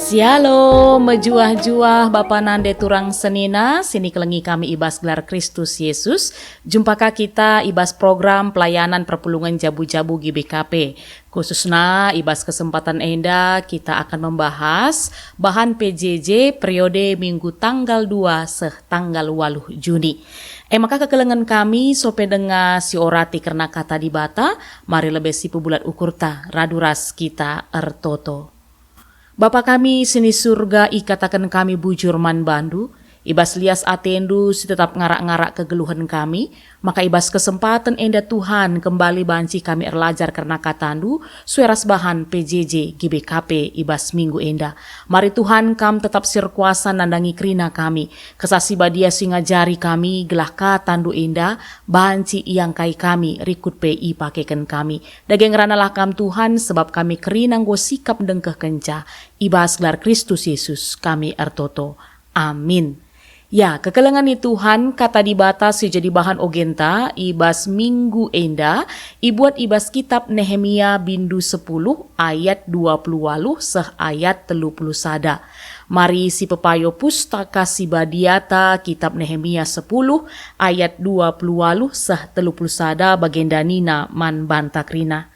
Shalom, mejuah-juah Bapa Nande Turang Senina, sini kelengi kami ibas gelar Kristus Yesus. Jumpakah kita ibas program pelayanan perpulungan jabu-jabu GBKP. Khususnya ibas kesempatan enda kita akan membahas bahan PJJ periode minggu tanggal 2 tanggal 8 Juni. Maka kekelengan kami sope dengar si orati karena kata di bata, mari lebih si bulat ukurta raduras kita ertoto. Bapa kami sini surga, ikatakan kami bujur man bandu, ibas lias atendu si tetap ngarak-ngarak kegeluhan kami, maka ibas kesempatan enda Tuhan kembali banci kami erlajar karena katandu, sueras bahan PJJ GBKP ibas minggu enda. Mari Tuhan kam tetap sirkuasa nandangi krina kami, kesasi badia singajari kami, gelah katandu enda, banci iang kai kami, rikut PI pakaikan kami. Dageng ranalah kam Tuhan, sebab kami kerinang go sikap dengkeh kenca, ibas gelar Kristus Yesus kami ertoto. Amin. Ya, kekelengan Tuhan kata dibatasi jadi bahan ogenta ibas minggu enda ibuat ibas kitab Nehemia bindu 10 ayat 20 seh ayat 30 sada. Mari si pepayo pustaka si badiata kitab Nehemia 10 ayat 20 seh 30 sada bagenda nina man bantakrina.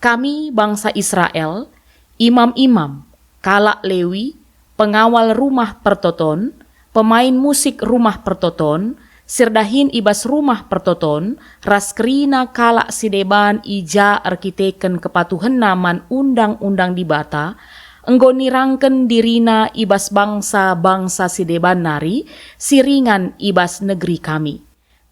Kami bangsa Israel, imam-imam, kalak Lewi, pengawal rumah pertoton, pemain musik rumah pertoton, sirdahin ibas rumah pertoton, raskrina kalak sideban ija arkiteken kepatuhan naman undang-undang di bata, enggoni rangken dirina ibas bangsa-bangsa sideban nari, siringan ibas negeri kami.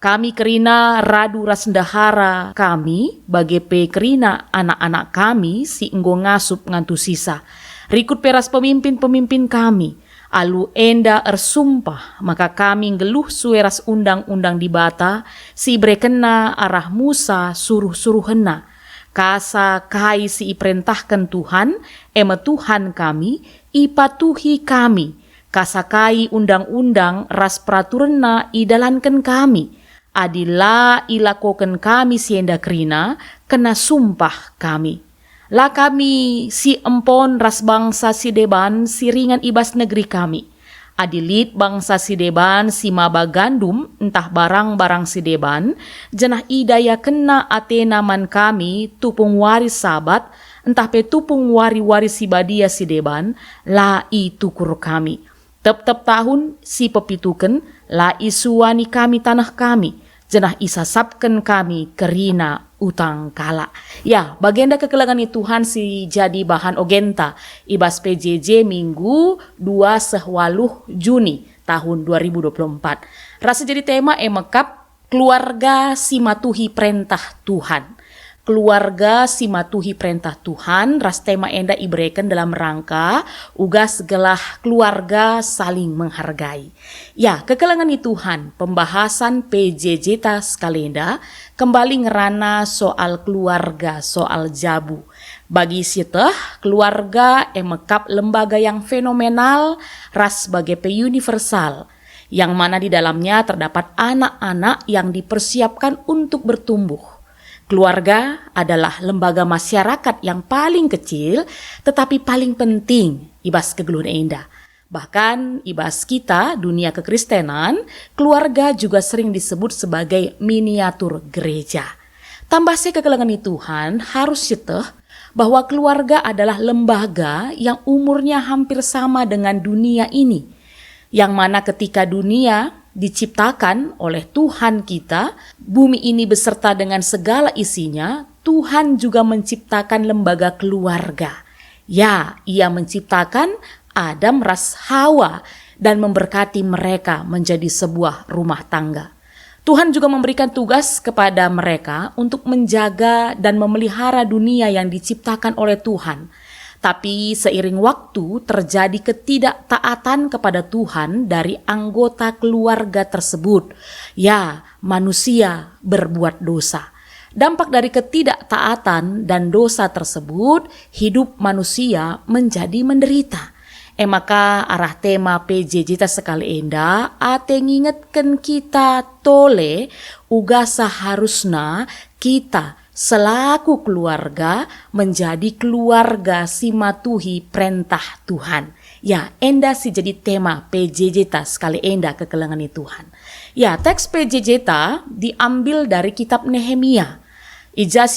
Kami kerina radu rasndahara kami, bagepe kerina anak-anak kami si enggo ngasup ngantu sisa. Rikut peras pemimpin-pemimpin kami, alu enda ersumpah, maka kami ngeluh sueras undang-undang di bata, si brekena arah Musa suruh-suruhena. Kasa kai si iperintahkan Tuhan, ema Tuhan kami, ipatuhi kami. Kasa kai undang-undang ras peraturena idalankan kami. Adila ilakokan kami sienda krina, kena sumpah kami. Lah kami si empon ras bangsa si deban siringan ibas negeri kami. Adilit bangsa si deban si maba gandum entah barang-barang si deban. Jenah idaya kena atena man kami tupung waris sabat entah pe tupung wari-wari si badia si deban. La itukur kami. Tep-tep tahun si pepituken la isuani kami tanah kami. Jenah isasapken kami kerina utang kala. Ya, bagenda kekelangan Tuhan si jadi bahan ogenta ibas PJJ minggu 2 Juni tahun 2024. Rasa jadi tema emekap keluarga si matuhi perintah Tuhan. Keluarga si matuhi perintah Tuhan, ras tema enda ibreken dalam rangka ugas gelah keluarga saling menghargai. Ya, kekelangan Tuhan, pembahasan PJJ tas kalenda kembali ngerana soal keluarga, soal jabu. Bagi siteh, keluarga emekap lembaga yang fenomenal, ras sebagai universal, yang mana di dalamnya terdapat anak-anak yang dipersiapkan untuk bertumbuh. Keluarga adalah lembaga masyarakat yang paling kecil tetapi paling penting ibas kegeluhan enda. Bahkan ibas kita dunia kekristenan, keluarga juga sering disebut sebagai miniatur gereja. Tambah saya kekelangan Tuhan harus syeteh bahwa keluarga adalah lembaga yang umurnya hampir sama dengan dunia ini. Yang mana ketika dunia diciptakan oleh Tuhan kita, bumi ini beserta dengan segala isinya, Tuhan juga menciptakan lembaga keluarga. Ya, ia menciptakan Adam ras Hawa dan memberkati mereka menjadi sebuah rumah tangga. Tuhan juga memberikan tugas kepada mereka untuk menjaga dan memelihara dunia yang diciptakan oleh Tuhan. Tapi seiring waktu terjadi ketidaktaatan kepada Tuhan dari anggota keluarga tersebut. Ya, manusia berbuat dosa. Dampak dari ketidaktaatan dan dosa tersebut, hidup manusia menjadi menderita. Maka arah tema PJJ ta sekali enda ate ngingetken kita tole uga seharusnya kita selaku keluarga menjadi keluarga si matuhi perintah Tuhan. Ya, enda si jadi tema PJJ ta sekali enda kekelengan Tuhan. Ya, teks PJJ ta diambil dari kitab Nehemia. Ija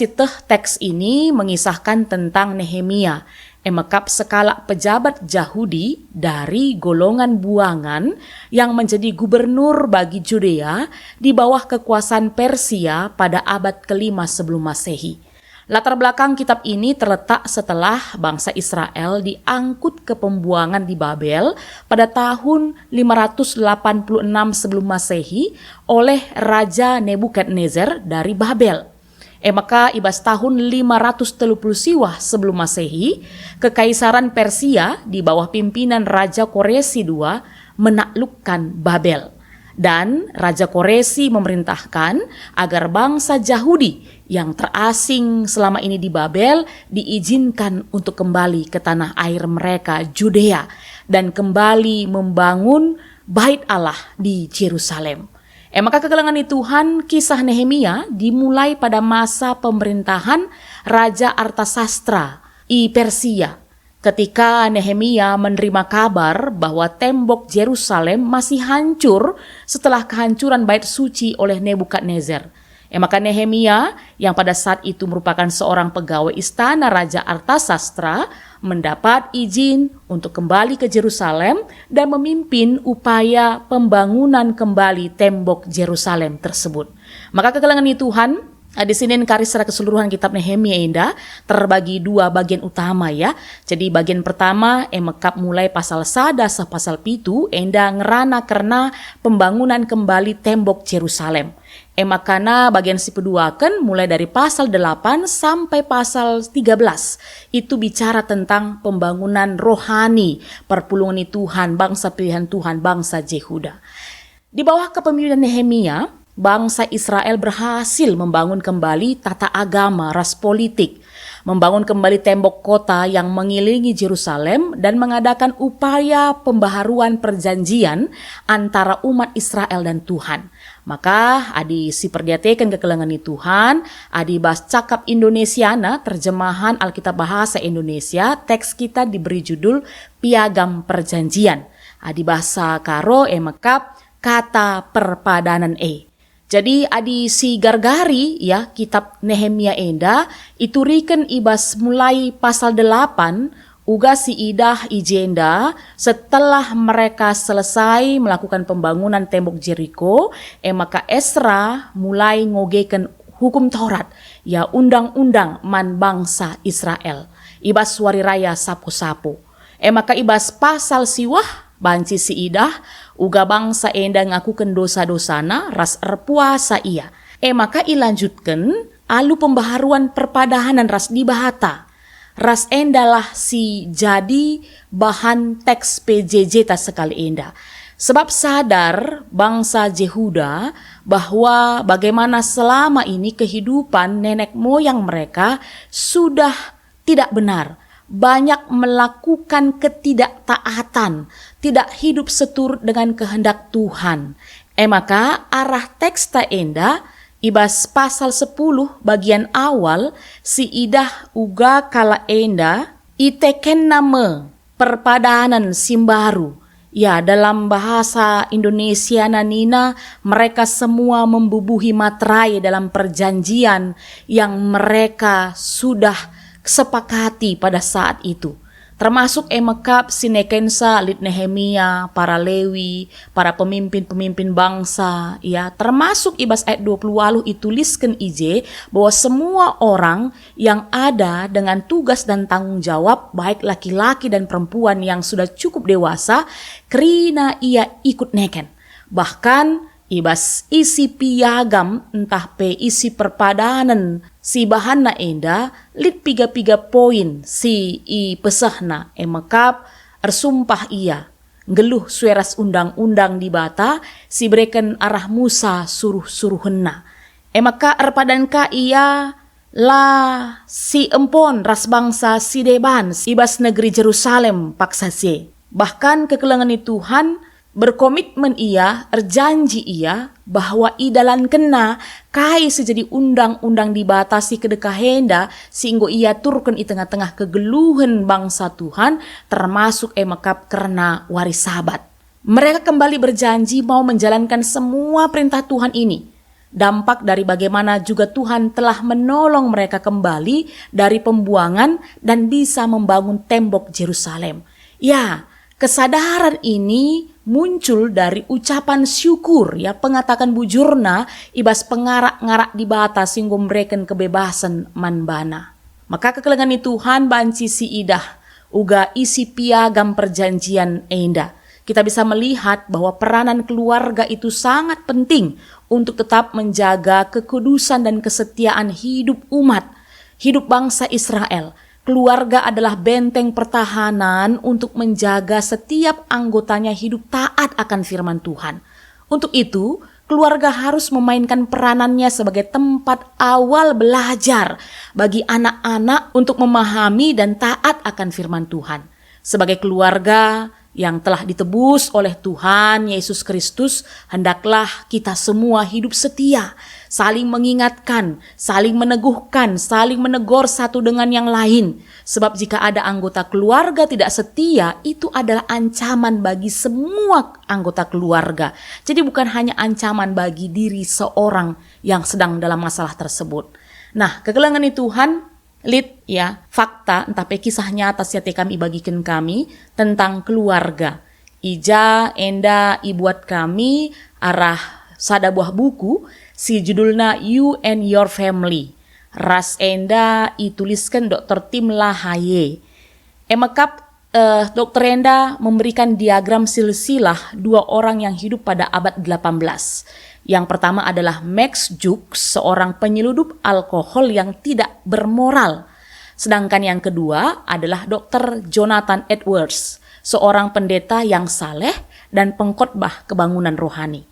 teks ini mengisahkan tentang Nehemia, emekap sekala pejabat Yahudi dari golongan buangan yang menjadi gubernur bagi Judea di bawah kekuasaan Persia pada abad ke-5 sebelum Masehi. Latar belakang kitab ini terletak setelah bangsa Israel diangkut ke pembuangan di Babel pada tahun 586 sebelum Masehi oleh Raja Nebukadnezar dari Babel. Maka ibas tahun 530 siwah sebelum Masehi, Kekaisaran Persia di bawah pimpinan Raja Koresi II menaklukkan Babel. Dan Raja Koresi memerintahkan agar bangsa Yahudi yang terasing selama ini di Babel diizinkan untuk kembali ke tanah air mereka, Judea, dan kembali membangun Bait Allah di Yerusalem. Maka kekelengan Tuhan, kisah Nehemia dimulai pada masa pemerintahan Raja Artasastra I Persia. Ketika Nehemia menerima kabar bahwa tembok Yerusalem masih hancur setelah kehancuran bait suci oleh Nebukadnezar. Maka Nehemia yang pada saat itu merupakan seorang pegawai istana Raja Artasastra mendapat izin untuk kembali ke Yerusalem dan memimpin upaya pembangunan kembali tembok Yerusalem tersebut. Maka kekelengan Tuhan, di sini secara keseluruhan kitab Nehemia indah terbagi dua bagian utama ya. Jadi bagian pertama emekap mulai pasal 1 sampai pasal 7 enda ngerana karena pembangunan kembali tembok Yerusalem. Makana bagian si kedua kan mulai dari pasal 8 sampai pasal 13. Itu bicara tentang pembangunan rohani, perpulungan Tuhan, bangsa pilihan Tuhan, bangsa Yehuda. Di bawah kepemimpinan Nehemia, bangsa Israel berhasil membangun kembali tata agama, ras politik, membangun kembali tembok kota yang mengelilingi Yerusalem dan mengadakan upaya pembaharuan perjanjian antara umat Israel dan Tuhan. Maka adi si perdiatekan kekelengan Tuhan, adi bahas cakap Indonesiana, terjemahan Alkitab Bahasa Indonesia, teks kita diberi judul Piagam Perjanjian. Adi bahasa karo emekap kata perpadanan Jadi adi si gargari ya kitab Nehemia enda itu riken ibas mulai pasal 8 uga si idah ijenda setelah mereka selesai melakukan pembangunan tembok Jericho, maka Esra mulai ngogeken hukum Taurat, ya undang-undang man bangsa Israel. Ibas wari raya sapu-sapu. Maka ibas pasal siwah banci si idah uga bangsa enda ngakuken dosa-dosana ras erpuasa ia. Maka ilanjutkan alu pembaharuan perpadahanan ras di bahata. Ras endalah si jadi bahan teks PJJ ta sekali enda. Sebab sadar bangsa Yehuda bahwa bagaimana selama ini kehidupan nenek moyang mereka sudah tidak benar. Banyak melakukan ketidaktaatan, tidak hidup seturut dengan kehendak Tuhan. Maka arah teks ta enda ibas pasal 10 bagian awal si idah uga kala enda iteken nama perpadanan simbaru. Ya, dalam bahasa Indonesia nanina mereka semua membubuhi materai dalam perjanjian yang mereka sudah sepakati pada saat itu. Termasuk emekap sinekensa lit Nehemia, para Lewi, para pemimpin-pemimpin bangsa, ya, termasuk ibas ayat 20 ituliskan ije bahwa semua orang yang ada dengan tugas dan tanggung jawab, baik laki-laki dan perempuan yang sudah cukup dewasa, kerina ia ikut neken. Bahkan ibas isi piagam entah pe isi perpadanan si bahanna enda lit piga-piga poin si i pesahna emakap ersumpah ia ngeluh sueras undang-undang di bata si bereken arah Musa suruh-suruhenna emaka erpadanka ia la si empon ras bangsa si deban ibas negeri Jerusalem paksa se bahkan kekelengan Tuhan Berkomitmen ia, berjanji ia, bahwa idalan kena kai sejadi undang-undang dibatasi kedekahenda sehingga ia turun di tengah-tengah kegeluhan bangsa Tuhan termasuk emakap karena waris sabat. Mereka kembali berjanji mau menjalankan semua perintah Tuhan ini. Dampak dari bagaimana juga Tuhan telah menolong mereka kembali dari pembuangan dan bisa membangun tembok Yerusalem. Ya, kesadaran ini muncul dari ucapan syukur, ya, pengatakan bujurna ibas pengarak-ngarak di batas sehingga mereka kebebasan manbana. Maka kekelengan Tuhan banci si idah uga isi piagam perjanjian enda. Kita bisa melihat bahwa peranan keluarga itu sangat penting untuk tetap menjaga kekudusan dan kesetiaan hidup umat, hidup bangsa Israel. Keluarga adalah benteng pertahanan untuk menjaga setiap anggotanya hidup taat akan firman Tuhan. Untuk itu, keluarga harus memainkan peranannya sebagai tempat awal belajar bagi anak-anak untuk memahami dan taat akan firman Tuhan. Sebagai keluarga yang telah ditebus oleh Tuhan Yesus Kristus, hendaklah kita semua hidup setia, saling mengingatkan, saling meneguhkan, saling menegur satu dengan yang lain. Sebab jika ada anggota keluarga tidak setia, itu adalah ancaman bagi semua anggota keluarga. Jadi bukan hanya ancaman bagi diri seorang yang sedang dalam masalah tersebut. Nah, kegelangan Tuhan, fakta entah kisah nyata siate kami bagikan kami tentang keluarga. Ija enda ibuat kami arah sada buah buku si judulnya You and Your Family. Ras enda ituliskan Dr. Tim Lahaye. Emakap Dr. Enda memberikan diagram silsilah dua orang yang hidup pada abad 18. Yang pertama adalah Max Jukes, seorang penyeludup alkohol yang tidak bermoral. Sedangkan yang kedua adalah Dr. Jonathan Edwards, seorang pendeta yang saleh dan pengkhotbah kebangunan rohani.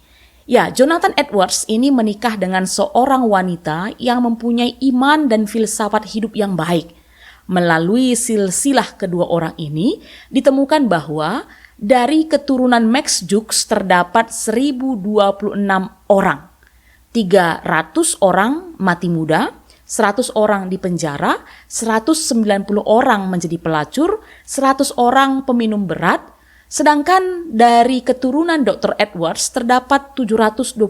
Ya, Jonathan Edwards ini menikah dengan seorang wanita yang mempunyai iman dan filsafat hidup yang baik. Melalui silsilah kedua orang ini, ditemukan bahwa dari keturunan Max Jukes terdapat 1026 orang. 300 orang mati muda, 100 orang di penjara, 190 orang menjadi pelacur, 100 orang peminum berat. Sedangkan dari keturunan Dr. Edwards terdapat 729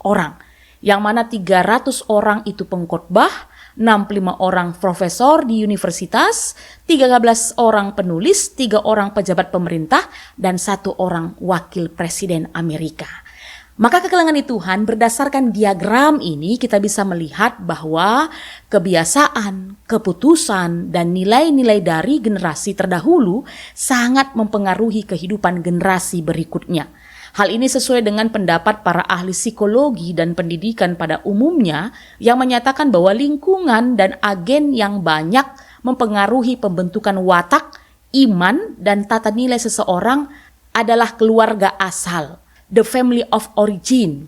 orang, yang mana 300 orang itu pengkhotbah, 65 orang profesor di universitas, 13 orang penulis, 3 orang pejabat pemerintah, dan 1 orang wakil presiden Amerika. Maka kekelangan Tuhan berdasarkan diagram ini kita bisa melihat bahwa kebiasaan, keputusan, dan nilai-nilai dari generasi terdahulu sangat mempengaruhi kehidupan generasi berikutnya. Hal ini sesuai dengan pendapat para ahli psikologi dan pendidikan pada umumnya yang menyatakan bahwa lingkungan dan agen yang banyak mempengaruhi pembentukan watak, iman, dan tata nilai seseorang adalah keluarga asal, the family of origin.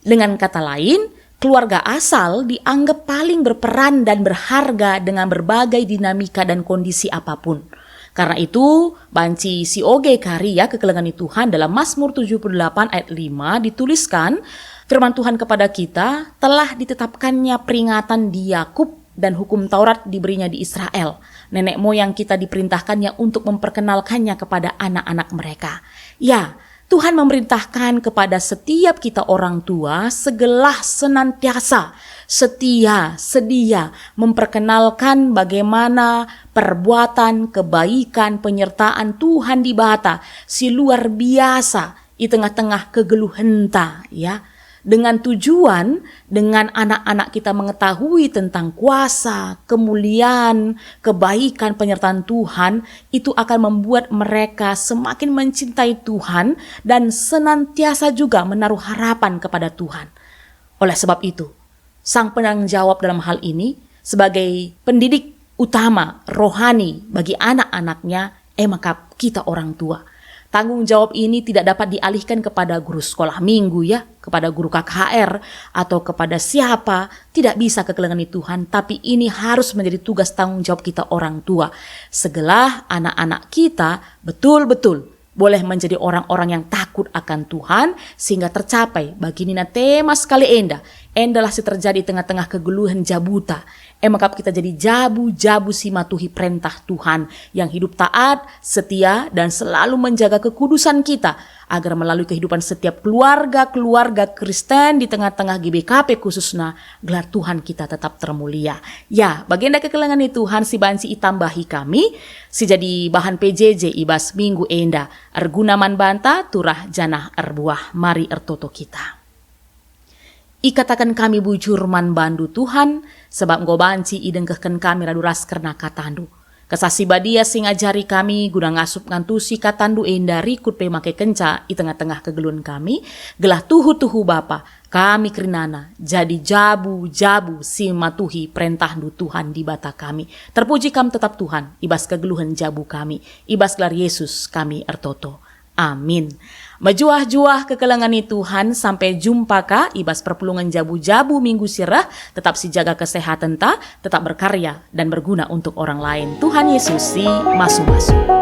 Dengan kata lain, keluarga asal dianggap paling berperan dan berharga dengan berbagai dinamika dan kondisi apapun. Karena itu, banci si oge karya kekelengan Tuhan dalam Mazmur 78 ayat 5 dituliskan, firman Tuhan kepada kita, telah ditetapkannya peringatan di Yakub dan hukum Taurat diberinya di Israel. Nenek moyang kita diperintahkannya untuk memperkenalkannya kepada anak-anak mereka. Ya, Tuhan memerintahkan kepada setiap kita orang tua segelah senantiasa setia, sedia memperkenalkan bagaimana perbuatan, kebaikan, penyertaan Tuhan di bata si luar biasa di tengah-tengah kegeluhenta, ya. Dengan tujuan, dengan anak-anak kita mengetahui tentang kuasa, kemuliaan, kebaikan, penyertaan Tuhan, itu akan membuat mereka semakin mencintai Tuhan dan senantiasa juga menaruh harapan kepada Tuhan. Oleh sebab itu, sang penanggung jawab dalam hal ini sebagai pendidik utama rohani bagi anak-anaknya, maka kita orang tua. Tanggung jawab ini tidak dapat dialihkan kepada guru sekolah minggu, ya, kepada guru KKR atau kepada siapa, tidak bisa kekelengan Tuhan, tapi ini harus menjadi tugas tanggung jawab kita orang tua. Segelah anak-anak kita betul-betul boleh menjadi orang-orang yang takut akan Tuhan, sehingga tercapai bagi nina tema sekali endalah si terjadi tengah-tengah kegeluhan jabuta. Makap kita jadi jabu-jabu si matuhi perintah Tuhan yang hidup taat, setia, dan selalu menjaga kekudusan kita agar melalui kehidupan setiap keluarga Kristen di tengah-tengah GBKP khususnya, gelar Tuhan kita tetap termulia. Ya, baginda kekelengan Tuhan si bansi itambahi kami, si jadi bahan PJJ ibas minggu enda, ergunaman banta turah janah erbuah, mari ertoto kita. Ikatakan kami bujur man bandu Tuhan, sebab ngo banci idengkehken kami raduras karena katandu. Kesasi badia sing ajari kami guna ngasup ngantusi katandu enda rikut pemake kenca i tengah-tengah kegelun kami, gelah tuhu Bapa, kami kerinana jadi jabu-jabu si matuhi perintahnu Tuhan di bata kami. Terpuji kam tetap Tuhan, ibas kegeluhan jabu kami, ibas gelar Yesus kami ertoto. Amin. Majuah-juah kekelangan Tuhan, sampai jumpa ka ibas perpulungan jabu-jabu minggu sirah. Tetap si jaga kesehatan ta, tetap berkarya dan berguna untuk orang lain. Tuhan Yesus si masu-masu.